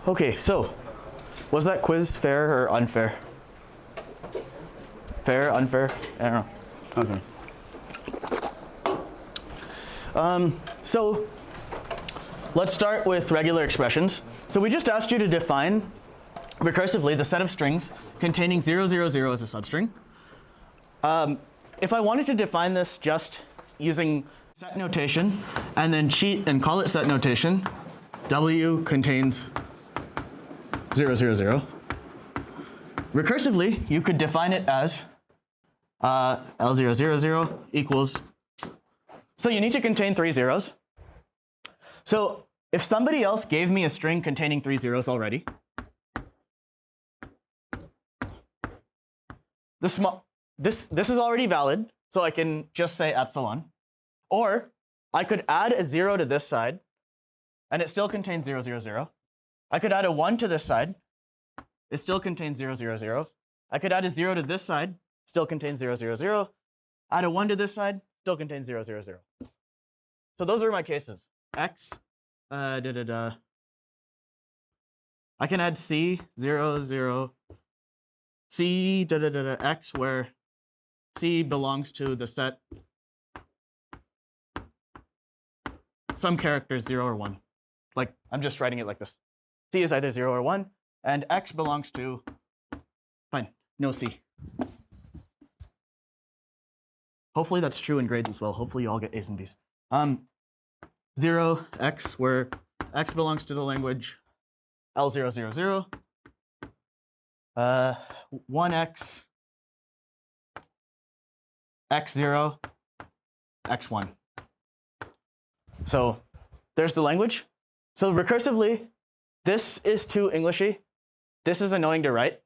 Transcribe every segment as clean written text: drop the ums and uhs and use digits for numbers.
Okay, so was that quiz fair or unfair? Fair, unfair? I don't know. Okay. So let's start with regular expressions. So we just asked you to define recursively the set of strings containing 0, 0, 0 as a substring. If I wanted to define this just using set notation and then cheat and call it set notation, W contains 0, 0, 0. Recursively, you could define it as L0, 0, 0 equals. So you need to contain 3 zeros. So if somebody else gave me a string containing 3 zeros already, this is already valid, so I can just say epsilon. Or I could add a 0 to this side, and it still contains 0, 0, 0. I could add a 1 to this side. It still contains 0, 0, 0. I could add a 0 to this side. Still contains 0, 0, 0. Add a 1 to this side. Still contains 0, 0, 0. So those are my cases. X, I can add C, 0, 0, C, X, where C belongs to the set some characters 0 or 1. Like, I'm just writing it like this. C is either 0 or 1, and X belongs to, fine, no C. Hopefully that's true in grades as well. Hopefully you all get A's and B's. 0, X, where X belongs to the language L0, 0, 0. 1X, X0, X1. So there's the language. So recursively, this is too Englishy. This is annoying to write.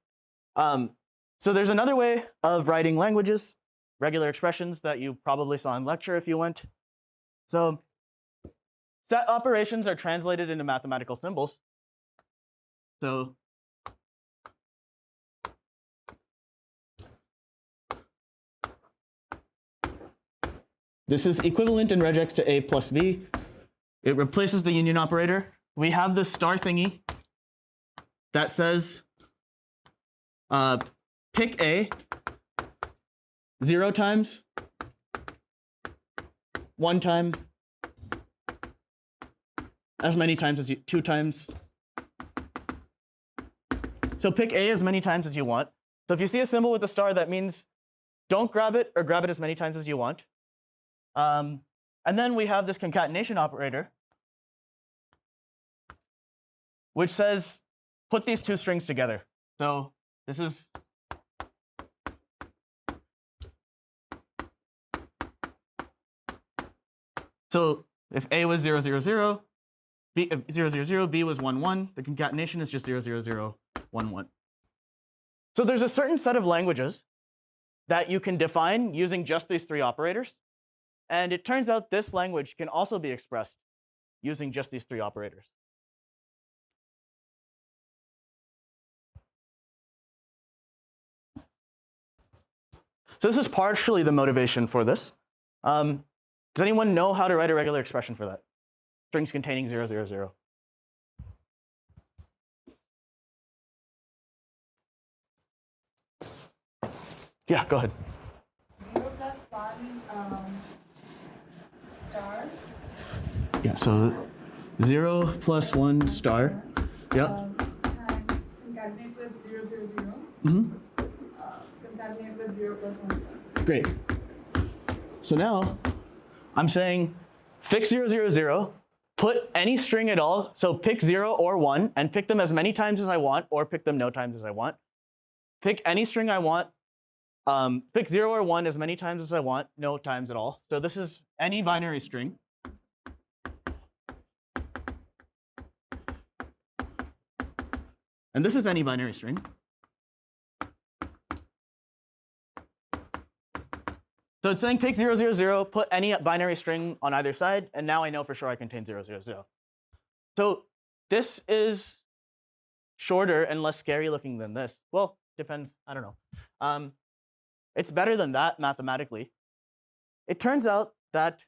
So there's another way of writing languages, regular expressions that you probably saw in lecture if you went. So set operations are translated into mathematical symbols. So this is equivalent in regex to A plus B. It replaces the union operator. We have this star thingy that says pick A 0 times, 1 time, as many times as 2 times. So pick A as many times as you want. So if you see a symbol with a star, that means don't grab it or grab it as many times as you want. And then we have this concatenation operator, which says put these two strings together. So this is so if A was 0, 0, 0, B 0, 0, 0, B was 1, 1, the concatenation is just 0, 0, 0, 1, 1. So there's a certain set of languages that you can define using just these 3 operators. And it turns out this language can also be expressed using just these 3 operators. So this is partially the motivation for this. Does anyone know how to write a regular expression for that? Strings containing 0, 0, 0. Yeah, go ahead. 0 plus 1 star. Yeah, so 0 plus 1 star. Yep. And concatenate with 0, 0, 0. Concatenate with 0 plus 1 star. Great. So now I'm saying fix 0, 0, 0, put any string at all. So pick 0 or 1 and pick them as many times as I want or pick them no times as I want. Pick any string I want. Pick 0 or 1 as many times as I want, no times at all. So this is any binary string. And this is any binary string. So it's saying take 0, 0, 0, put any binary string on either side, and now I know for sure I contain 0, 0, 0. So this is shorter and less scary looking than this. Well, depends, I don't know. It's better than that mathematically. It turns out that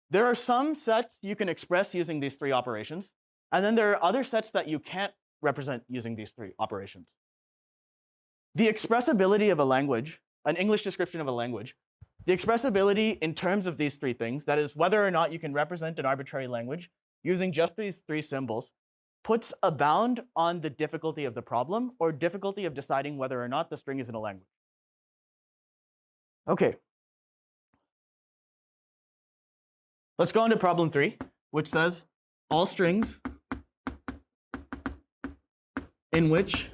there are some sets you can express using these 3 operations, And then there are other sets that you can't represent using these three operations. The expressibility of a language, an English description of a language, the expressibility in terms of these three things, that is whether or not you can represent an arbitrary language using just these three symbols, puts a bound on the difficulty of the problem or difficulty of deciding whether or not the string is in a language. Okay. Let's go on to problem 3, which says all strings in which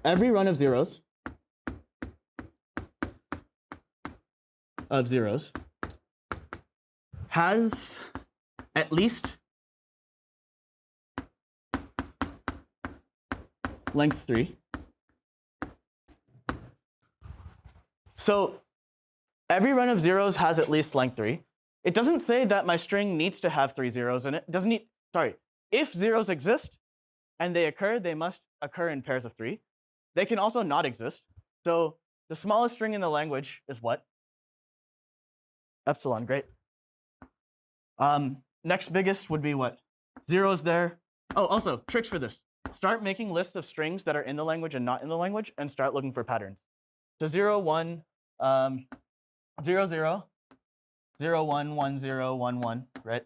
every run of zeros has at least length 3. So every run of zeros has at least length 3. It doesn't say that my string needs to have 3 zeros in it. It doesn't need, sorry, if zeros exist and they occur, they must occur in pairs of 3. They can also not exist. So the smallest string in the language is what? Epsilon, great. Next biggest would be what? Zeros there. Oh, also, tricks for this. Start making lists of strings that are in the language and not in the language and start looking for patterns. So 0, 1, 0, 0, 0, 1, 1, 0, 1, 1, right?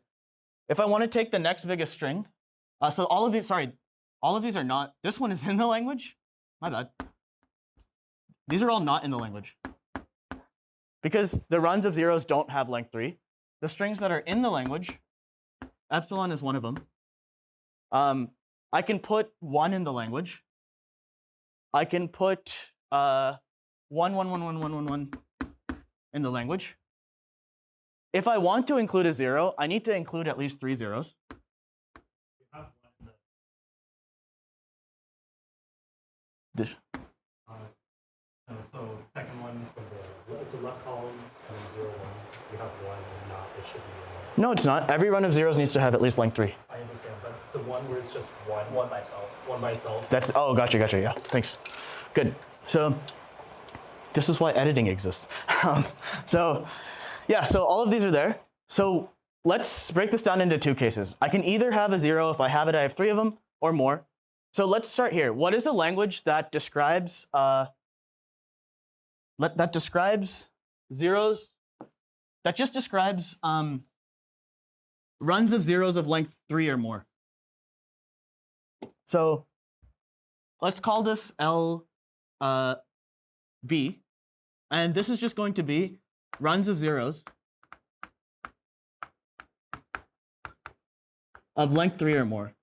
If I want to take the next biggest string, so all of these, sorry, all of these are not, this one is in the language. My bad. These are all not in the language. Because the runs of zeros don't have length 3. The strings that are in the language, epsilon is one of them. I can put 1 in the language. I can put 1, 1, 1, 1, 1, 1, 1 in the language. If I want to include a 0, I need to include at least 3 zeros. So second one from it's the left column and then 0, 1. You have 1 and not, it should be 1. No, it's not. Every run of zeros needs to have at least length 3. I understand, but the one where it's just 1 by itself. 1 by itself. That's, oh, gotcha, yeah, thanks. Good. So this is why editing exists. So yeah, so all of these are there. So let's break this down into 2 cases. I can either have a 0, if I have it, I have 3 of them, or more. So let's start here. What is a language that describes zeros, that just describes runs of zeros of length 3 or more? So let's call this LB, and this is just going to be runs of zeros of length 3 or more.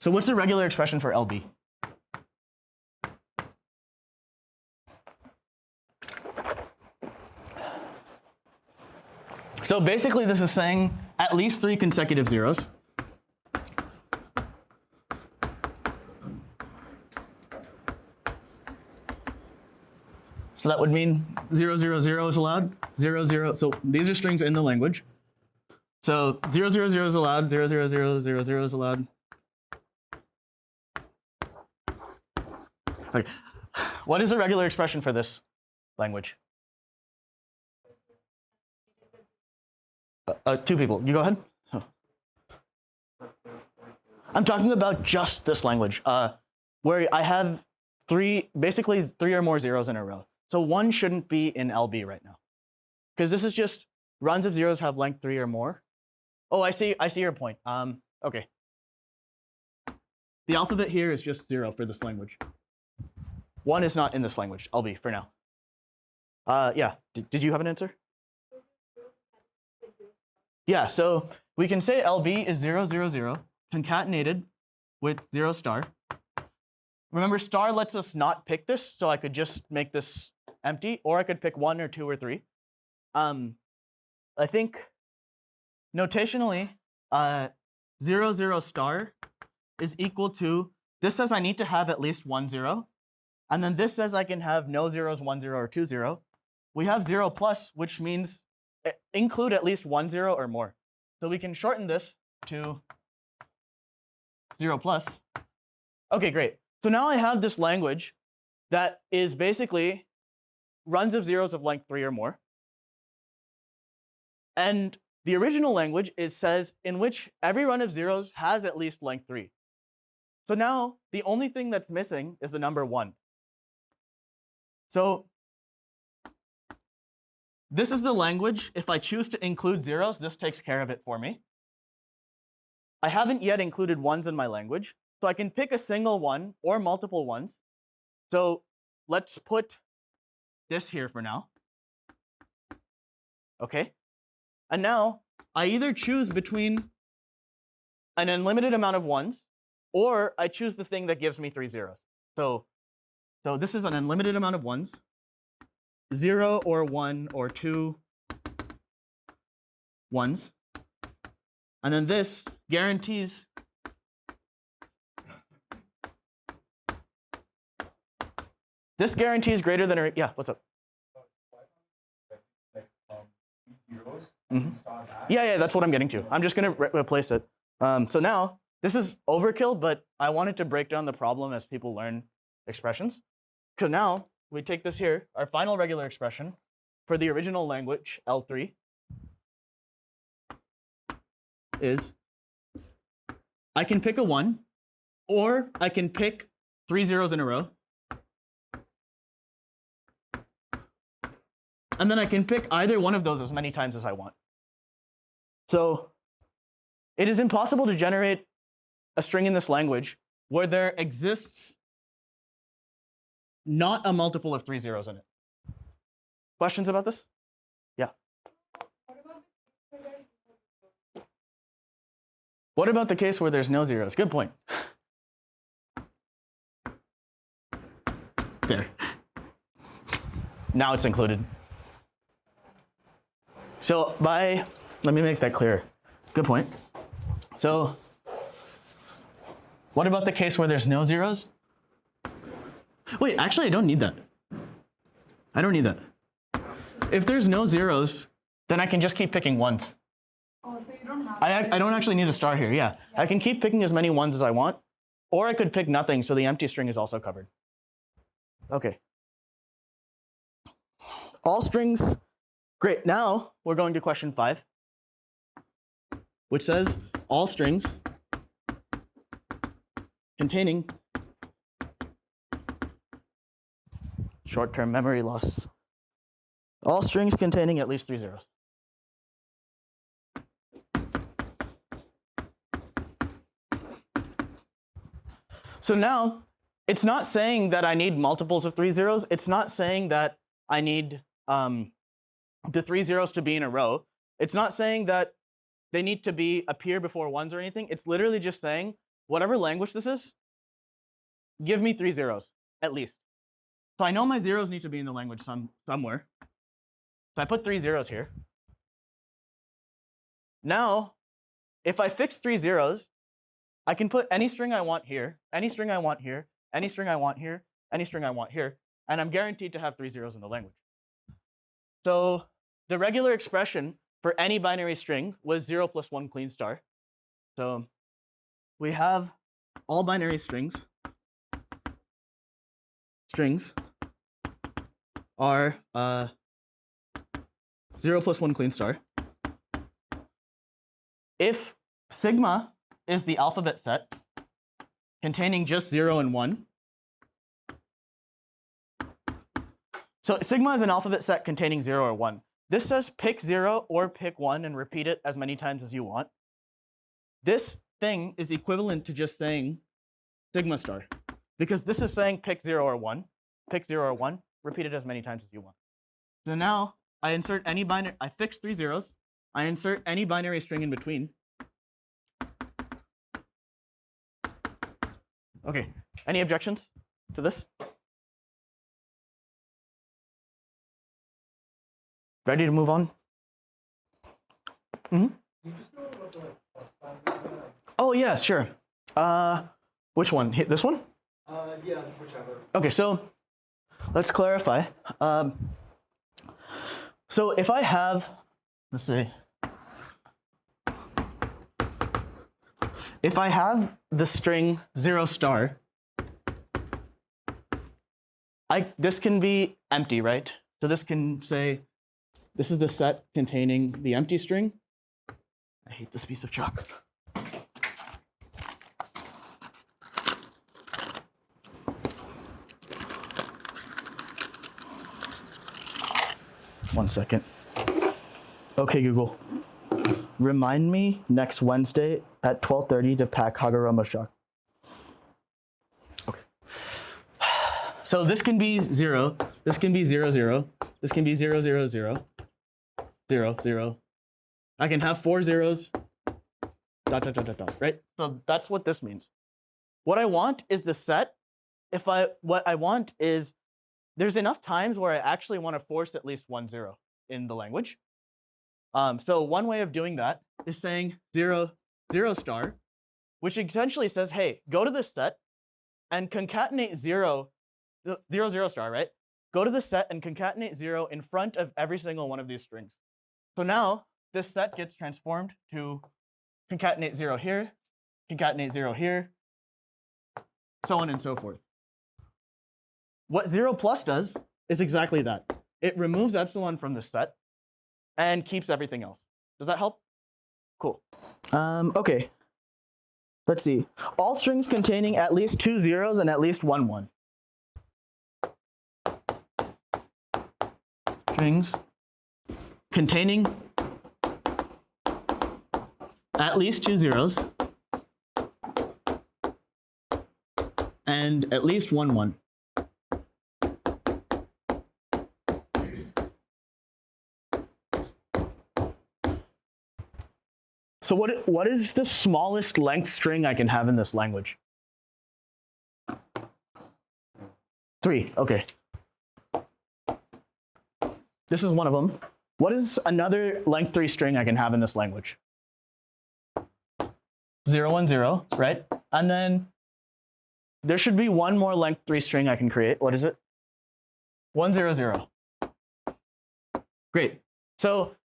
So what's the regular expression for LB? So basically this is saying at least 3 consecutive zeros. So that would mean 0, 0, 0 is allowed, 0, 0. So these are strings in the language. So 0, 0, 0 is allowed, 0, 0, 0, 0, 0 is allowed. Okay. What is the regular expression for this language? 2 people. You go ahead. Oh. I'm talking about just this language, where I have basically 3 or more zeros in a row. So 1 shouldn't be in LB right now, because this is just runs of zeros have length 3 or more. Oh, I see your point. Okay. The alphabet here is just 0 for this language. 1 is not in this language, LB, for now. Yeah, did you have an answer? Yeah, so we can say LB is 0, 0, 0, concatenated with 0 star. Remember, star lets us not pick this, so I could just make this empty, or I could pick 1 or 2 or 3. I think notationally, 0, 0 star is equal to, this says I need to have at least 1 0, and then this says I can have no zeros, 1 0, or 2 0. We have 0 plus, which means include at least 1 0 or more. So we can shorten this to 0 plus. Okay, great. So now I have this language that is basically runs of zeros of length 3 or more. And the original language, it says in which every run of zeros has at least length 3. So now the only thing that's missing is the number 1. So this is the language. If I choose to include zeros, this takes care of it for me. I haven't yet included ones in my language, so I can pick a single one or multiple ones. So let's put this here for now. Okay? And now I either choose between an unlimited amount of ones, or I choose the thing that gives me 3 zeros. So this is an unlimited amount of ones, 0 or 1 or 2 ones. And then this guarantees greater than or, yeah, what's up? Yeah, that's what I'm getting to. I'm just going to replace it. So now, this is overkill, but I wanted to break down the problem as people learn expressions. So now, we take this here, our final regular expression for the original language, L3, is I can pick a 1, or I can pick 3 zeros in a row. And then I can pick either one of those as many times as I want. So it is impossible to generate a string in this language where there exists not a multiple of 3 zeros in it. Questions about this? Yeah. What about the case where there's no zeros? Good point. There. Now it's included. So let me make that clear. Good point. So what about the case where there's no zeros? Wait, actually, I don't need that. I don't need that. If there's no zeros, then I can just keep picking ones. Oh, so you don't have I don't actually need a star here, yeah. I can keep picking as many ones as I want, or I could pick nothing, so the empty string is also covered. Okay. All strings, great. Now we're going to question 5, which says all strings containing short-term memory loss. All strings containing at least 3 zeros. So now, it's not saying that I need multiples of 3 zeros. It's not saying that I need the 3 zeros to be in a row. It's not saying that they need to appear before ones or anything. It's literally just saying, whatever language this is, give me 3 zeros, at least. So I know my zeros need to be in the language somewhere. So I put 3 zeros here. Now, if I fix 3 zeros, I can put any string I want here, any string I want here, any string I want here, any string I want here, and I'm guaranteed to have 3 zeros in the language. So the regular expression for any binary string was 0 plus 1 clean star. So we have all binary strings are 0 plus 1 clean star. If sigma is the alphabet set containing just 0 and 1. So sigma is an alphabet set containing 0 or 1. This says pick 0 or pick 1 and repeat it as many times as you want. This thing is equivalent to just saying sigma star, because this is saying pick 0 or 1, pick 0 or 1, repeat it as many times as you want. So now I insert any binary, I fix 3 zeros, I insert any binary string in between. Okay, any objections to this? Ready to move on? Mm-hmm. Oh yeah, sure. Which one? Hit this one? Yeah, whichever. Okay, so let's clarify. So if I have, let's see, if I have the string 0 star, this can be empty, right? So this can say This is the set containing the empty string. I hate this piece of chalk. One second. Okay, Google. Remind me next Wednesday at 12:30 to pack Hagoromo chalk. Okay. So this can be 0. This can be 0, 0. This can be 0, 0, 0. 0, 0. I can have 4 zeros. Dot, dot, dot, dot, dot, right? So that's what this means. What I want is the set. What I want is there's enough times where I actually want to force at least 1 0 in the language. So one way of doing that is saying 0, 0 star, which essentially says, hey, go to this set and concatenate 0, 0, 0 star, right? Go to the set and concatenate 0 in front of every single one of these strings. So now this set gets transformed to concatenate 0 here, concatenate 0 here, so on and so forth. What 0 plus does is exactly that. It removes epsilon from the set and keeps everything else. Does that help? Cool. Okay. Let's see. All strings containing at least 2 zeros and at least 1 1. Strings containing at least 2 zeros and at least 1 1. So what is the smallest length string I can have in this language? 3, okay. This is one of them. What is another length 3 string I can have in this language? 0, 1, 0, right? And then there should be one more length 3 string I can create. What is it? 1, 0, 0. Great. So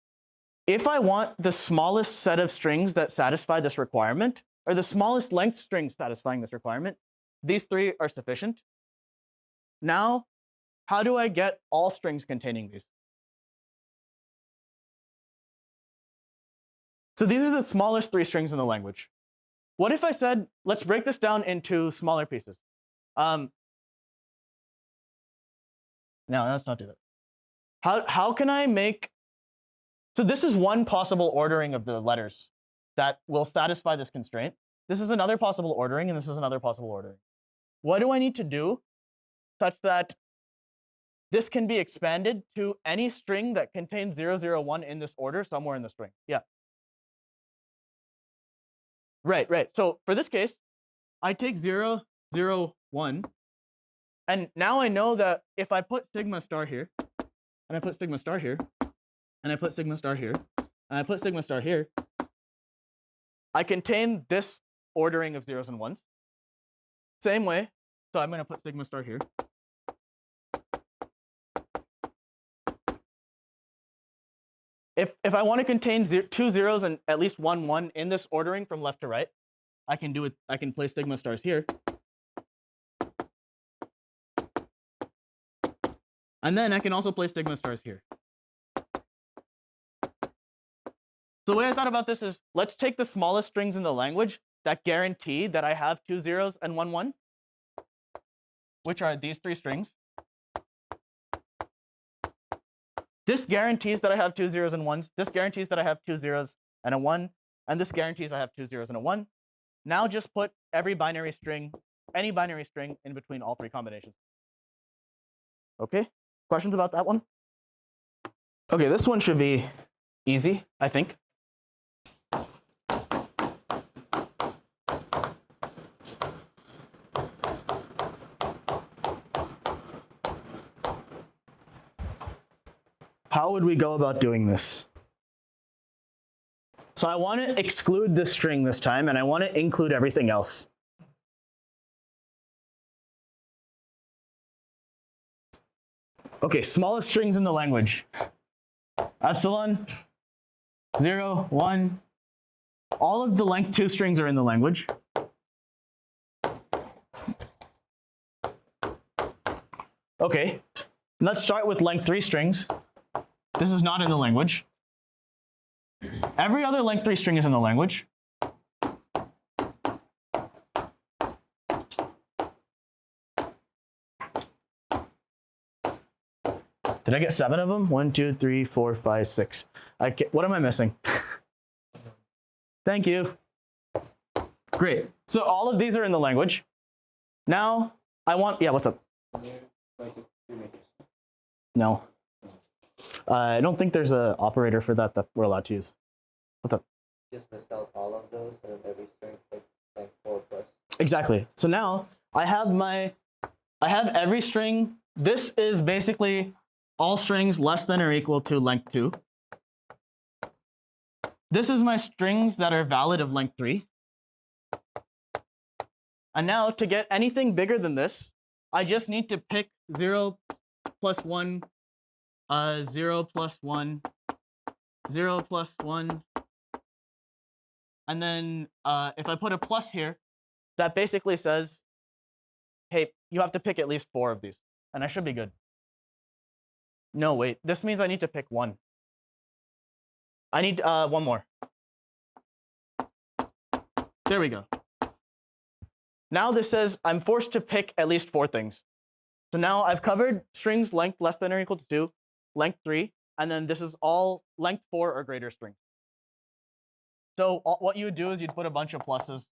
if I want the smallest set of strings that satisfy this requirement, or the smallest length string satisfying this requirement, these 3 are sufficient. Now, how do I get all strings containing these? So these are the smallest 3 strings in the language. What if I said, let's break this down into smaller pieces? No, let's not do that. How can I make, so this is one possible ordering of the letters that will satisfy this constraint. This is another possible ordering, and this is another possible ordering. What do I need to do such that this can be expanded to any string that contains 0, 0, 1 in this order somewhere in the string? Yeah. Right. So for this case, I take 0, 0, 1, and now I know that if I put sigma star here, and I put sigma star here, and I put sigma star here, and I put sigma star here, I contain this ordering of zeros and ones. Same way, so I'm going to put sigma star here. If I want to contain 2 zeros and at least 1 1 in this ordering from left to right, I can do it. I can place sigma stars here. And then I can also place sigma stars here. So the way I thought about this is, let's take the smallest strings in the language that guarantee that I have 2 zeros and 1 1, which are these 3 strings. This guarantees that I have 2 zeros and 1s. This guarantees that I have 2 zeros and a 1. And this guarantees I have 2 zeros and a 1. Now just put every binary string, any binary string in between all 3 combinations. Okay, questions about that one? Okay, this one should be easy, I think. How would we go about doing this? So I want to exclude this string this time, and I want to include everything else. Okay, smallest strings in the language. Epsilon, 0, 1. All of the length 2 strings are in the language. Okay, let's start with length 3 strings. This is not in the language. Every other length 3 string is in the language. Did I get 7 of them? 1, 2, 3, 4, 5, 6. What am I missing? Thank you. Great. So all of these are in the language. Now I want, yeah, what's up? No. I don't think there's an operator for that we're allowed to use. What's up? Just list out all of those and every string like 4 plus. Exactly. So now I have every string. This is basically all strings less than or equal to length 2. This is my strings that are valid of length 3. And now to get anything bigger than this, I just need to pick 0 plus 1, 0 plus 1, 0 plus 1. And then if I put a plus here, that basically says, hey, you have to pick at least 4 of these. And I should be good. No, wait. This means I need to pick 1. I need 1 more. There we go. Now this says I'm forced to pick at least 4 things. So now I've covered strings length less than or equal to 2, length 3, and then this is all length 4 or greater strings. So what you would do is you'd put a bunch of pluses.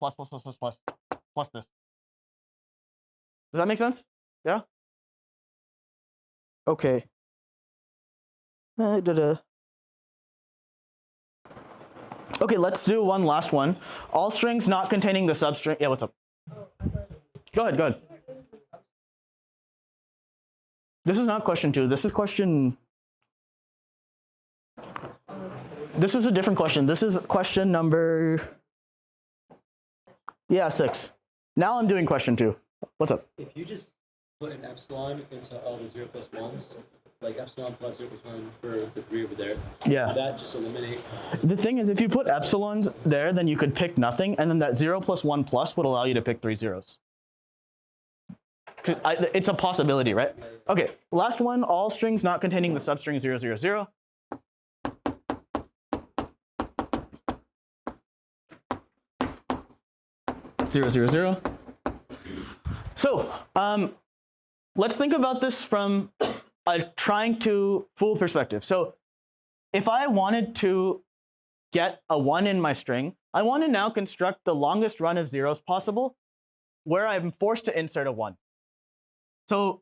Plus, plus, plus, plus, plus, plus this. Does that make sense? Yeah? Okay. Okay, let's do one last one. All strings not containing the substring. Yeah, what's up? Go ahead, go ahead. This is not question 2. This is question. This is a different question. This is question number. Yeah, 6. Now I'm doing question 2. What's up? If you just put an epsilon into all the 0 plus 1s, like epsilon plus 0 plus 1 for the 3 over there, Yeah. would that just eliminate? The thing is, if you put epsilons there, then you could pick nothing, and then that 0 plus 1 plus would allow you to pick 3 zeros. It's a possibility, right? Okay, last one, all strings not containing the substring 0, 0, 0. Zero, zero, zero. So let's think about this from a trying to fool perspective. So if I wanted to get a 1 in my string, I want to now construct the longest run of zeros possible where I'm forced to insert a 1. So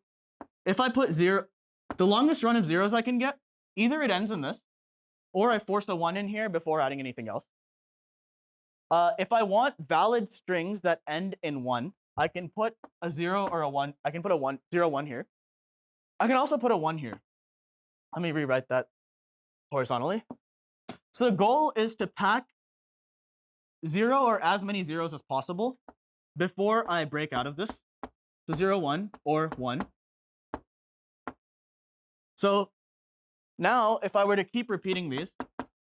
if I put 0, the longest run of zeros I can get, either it ends in this, or I force a 1 in here before adding anything else. If I want valid strings that end in 1, I can put a 0 or a 1. I can put a 1, 0, 1 here. I can also put a 1 here. Let me rewrite that horizontally. So the goal is to pack 0 or as many zeros as possible before I break out of this. So 0, 1, or 1. So now if I were to keep repeating these,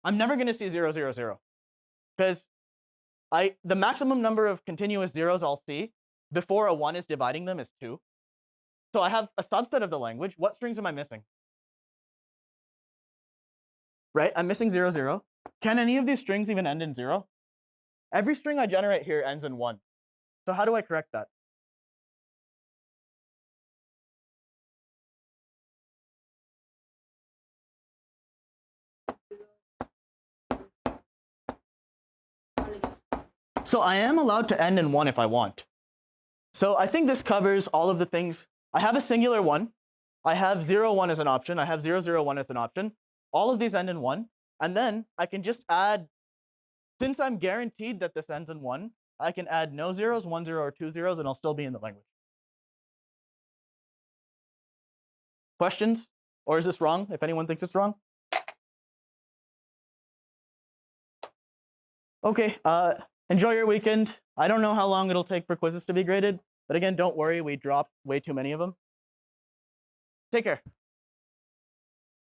I'm never going to see 0, 0, 0. Because the maximum number of continuous zeros I'll see before a 1 is dividing them is 2. So I have a subset of the language. What strings am I missing? Right? I'm missing 0, 0. Can any of these strings even end in 0? Every string I generate here ends in 1. So how do I correct that? So I am allowed to end in 1 if I want. So I think this covers all of the things. I have a singular 1. I have 0, 1 as an option. I have 0, 0, 1 as an option. All of these end in 1. And then I can just add, since I'm guaranteed that this ends in 1, I can add no zeros, 1 0, or 2 zeros, and I'll still be in the language. Questions? Or is this wrong, if anyone thinks it's wrong? Okay, enjoy your weekend. I don't know how long it'll take for quizzes to be graded, but again, don't worry, we dropped way too many of them. Take care.